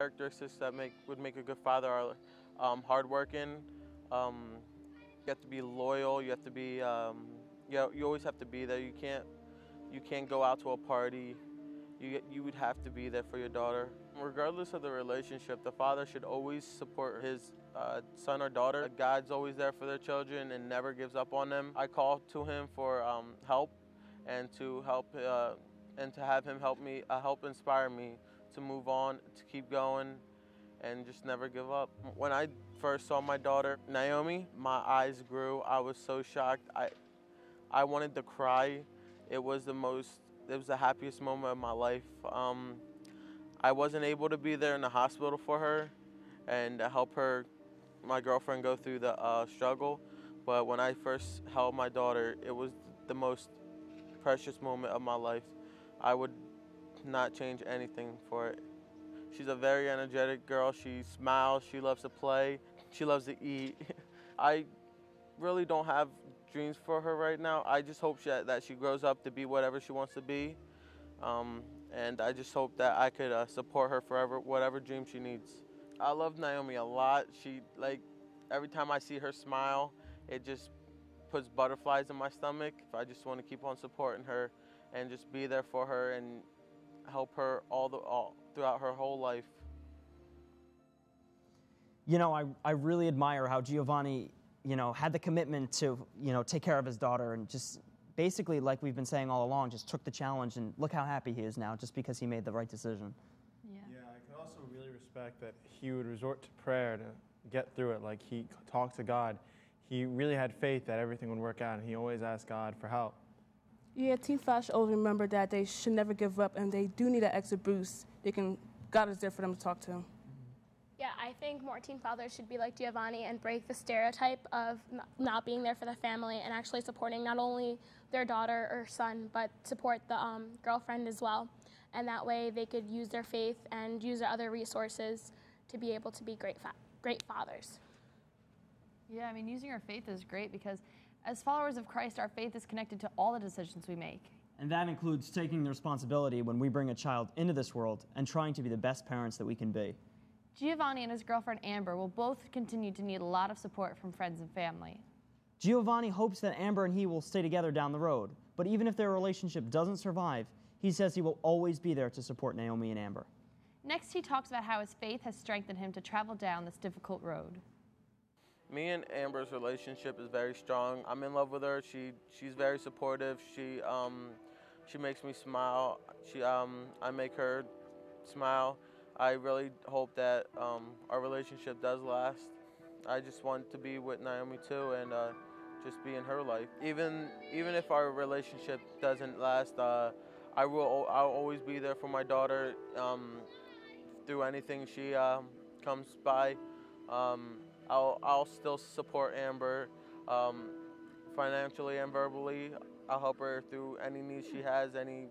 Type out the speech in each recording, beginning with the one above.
Characteristics that would make a good father are hardworking. You have to be loyal. You have to be. You always have to be there. You can't go out to a party. You would have to be there for your daughter. Regardless of the relationship, the father should always support his son or daughter. God's always there for their children and never gives up on them. I call to him for help, and to have him help inspire me to move on, to keep going, and just never give up. When I first saw my daughter, Naomi, my eyes grew. I was so shocked. I wanted to cry. It was the happiest moment of my life. I wasn't able to be there in the hospital for her and help my girlfriend, go through the struggle. But when I first held my daughter, it was the most precious moment of my life. I would not change anything for it. She's a very energetic girl. She smiles, she loves to play, she loves to eat. I really don't have dreams for her right now. I just hope that she grows up to be whatever she wants to be. And I just hope that I could support her forever, whatever dream she needs. I love Naomi a lot. Every time I see her smile, it just puts butterflies in my stomach. I just want to keep on supporting her and just be there for her and help her all throughout her whole life. You know, I really admire how Giovanni, had the commitment to, take care of his daughter, and just basically, like we've been saying all along, just took the challenge, and look how happy he is now just because he made the right decision. Yeah, I can also really respect that he would resort to prayer to get through it. Like, he talked to God. He really had faith that everything would work out, and he always asked God for help. Yeah, teen fathers should always remember that they should never give up, and they do need an extra boost. God is there for them to talk to. Yeah, I think more teen fathers should be like Giovanni and break the stereotype of not being there for the family and actually supporting not only their daughter or son, but support the girlfriend as well. And that way they could use their faith and use their other resources to be able to be great fathers. Yeah, I mean, using our faith is great because as followers of Christ, our faith is connected to all the decisions we make. And that includes taking the responsibility when we bring a child into this world and trying to be the best parents that we can be. Giovanni and his girlfriend Amber will both continue to need a lot of support from friends and family. Giovanni hopes that Amber and he will stay together down the road, but even if their relationship doesn't survive, he says he will always be there to support Naomi and Amber. Next, he talks about how his faith has strengthened him to travel down this difficult road. Me and Amber's relationship is very strong. I'm in love with her. She's very supportive. She makes me smile. I make her smile. I really hope that our relationship does last. I just want to be with Naomi too, and just be in her life. Even if our relationship doesn't last, I'll always be there for my daughter through anything she comes by. I'll still support Amber financially and verbally. I'll help her through any needs she has, any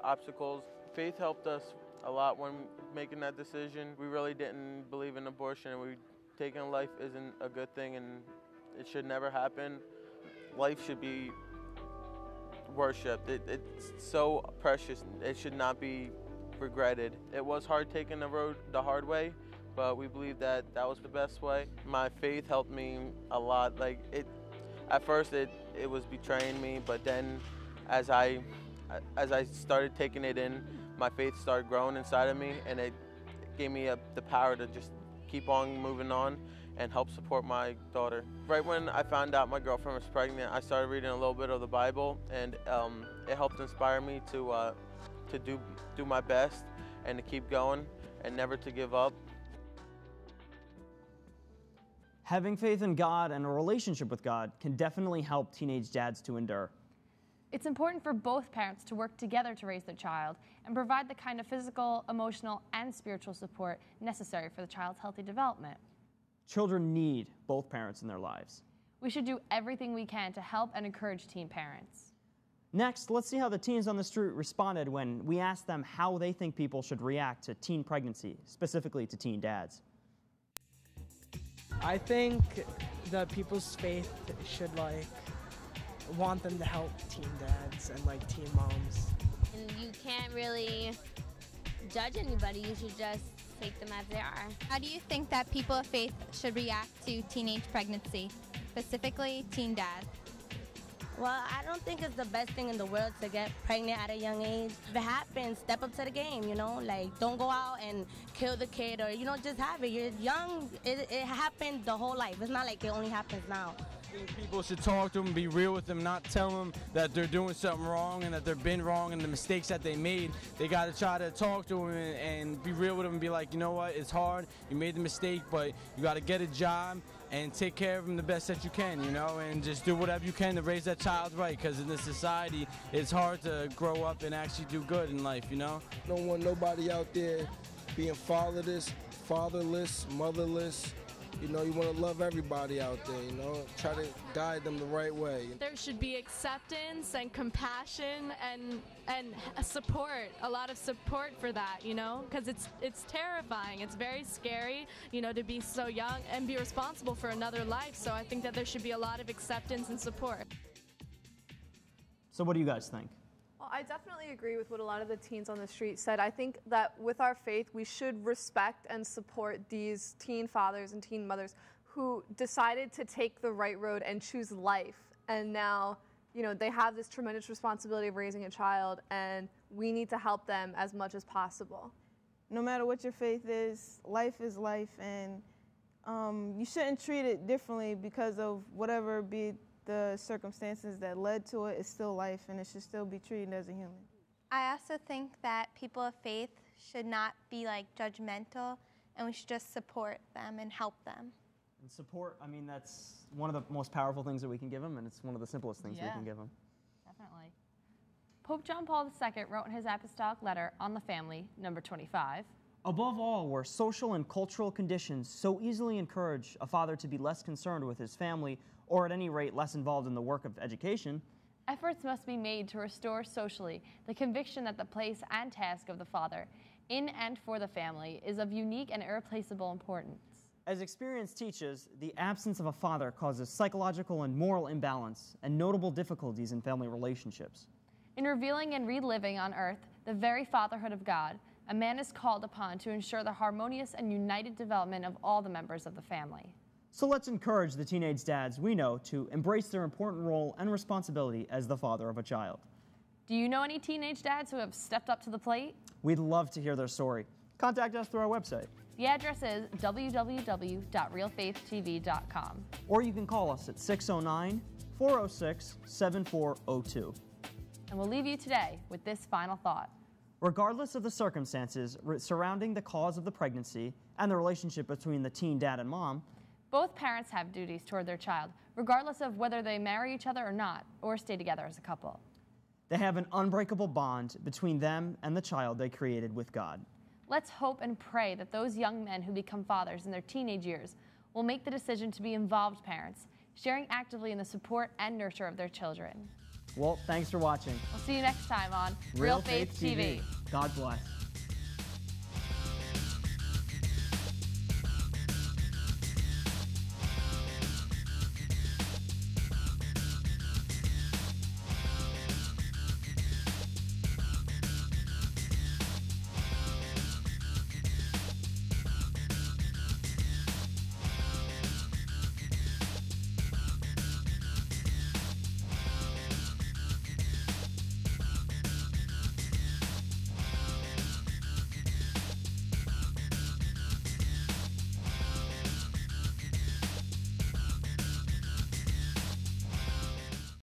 obstacles. Faith helped us a lot when making that decision. We really didn't believe in abortion. Taking life isn't a good thing, and it should never happen. Life should be worshipped. It's so precious. It should not be regretted. It was hard taking the road the hard way, but we believe that was the best way. My faith helped me a lot. At first it was betraying me, but then as I started taking it in, my faith started growing inside of me, and it gave me the power to just keep on moving on and help support my daughter. Right when I found out my girlfriend was pregnant, I started reading a little bit of the Bible, and it helped inspire me to do my best and to keep going and never to give up. Having faith in God and a relationship with God can definitely help teenage dads to endure. It's important for both parents to work together to raise their child and provide the kind of physical, emotional, and spiritual support necessary for the child's healthy development. Children need both parents in their lives. We should do everything we can to help and encourage teen parents. Next, let's see how the teens on the street responded when we asked them how they think people should react to teen pregnancy, specifically to teen dads. I think that people's faith should want them to help teen dads and teen moms. And you can't really judge anybody. You should just take them as they are. How do you think that people of faith should react to teenage pregnancy, specifically teen dads? Well, I don't think it's the best thing in the world to get pregnant at a young age. If it happens, step up to the game, you know? Like, don't go out and kill the kid or, you know, just have it. You're young. It happened the whole life. It's not like it only happens now. I think people should talk to them, be real with them, not tell them that they're doing something wrong and that they've been wrong and the mistakes that they made. They got to try to talk to them and be real with them and be like, you know what, it's hard, you made the mistake, but you got to get a job and take care of them the best that you can, you know, and just do whatever you can to raise that child right, because in this society, it's hard to grow up and actually do good in life, you know? Don't want nobody out there being fatherless, motherless. You know, you want to love everybody out there, you know, try to guide them the right way. There should be acceptance and compassion and support, a lot of support for that, you know, because it's terrifying. It's very scary, you know, to be so young and be responsible for another life. So I think that there should be a lot of acceptance and support. So what do you guys think? Well, I definitely agree with what a lot of the teens on the street said. I think that with our faith, we should respect and support these teen fathers and teen mothers who decided to take the right road and choose life. And now, you know, they have this tremendous responsibility of raising a child, and we need to help them as much as possible. No matter what your faith is life, and you shouldn't treat it differently because of whatever be the circumstances that led to it. Is still life, and it should still be treated as a human. I also think that people of faith should not be like judgmental, and we should just support them and help them. And support, I mean, that's one of the most powerful things that we can give them, and it's one of the simplest things we can give them. Definitely. Pope John Paul II wrote in his apostolic letter on the family, number 25, above all, where social and cultural conditions so easily encourage a father to be less concerned with his family, or at any rate less involved in the work of education, efforts must be made to restore socially the conviction that the place and task of the father in and for the family is of unique and irreplaceable importance. As experience teaches, the absence of a father causes psychological and moral imbalance and notable difficulties in family relationships. In revealing and reliving on earth the very fatherhood of God, a man is called upon to ensure the harmonious and united development of all the members of the family. So let's encourage the teenage dads we know to embrace their important role and responsibility as the father of a child. Do you know any teenage dads who have stepped up to the plate? We'd love to hear their story. Contact us through our website. The address is www.RealfaithTV.com. Or you can call us at 609-406-7402. And we'll leave you today with this final thought. Regardless of the circumstances surrounding the cause of the pregnancy and the relationship between the teen dad and mom, both parents have duties toward their child, regardless of whether they marry each other or not, or stay together as a couple. They have an unbreakable bond between them and the child they created with God. Let's hope and pray that those young men who become fathers in their teenage years will make the decision to be involved parents, sharing actively in the support and nurture of their children. Well, thanks for watching. We'll see you next time on Real Faith TV. God bless.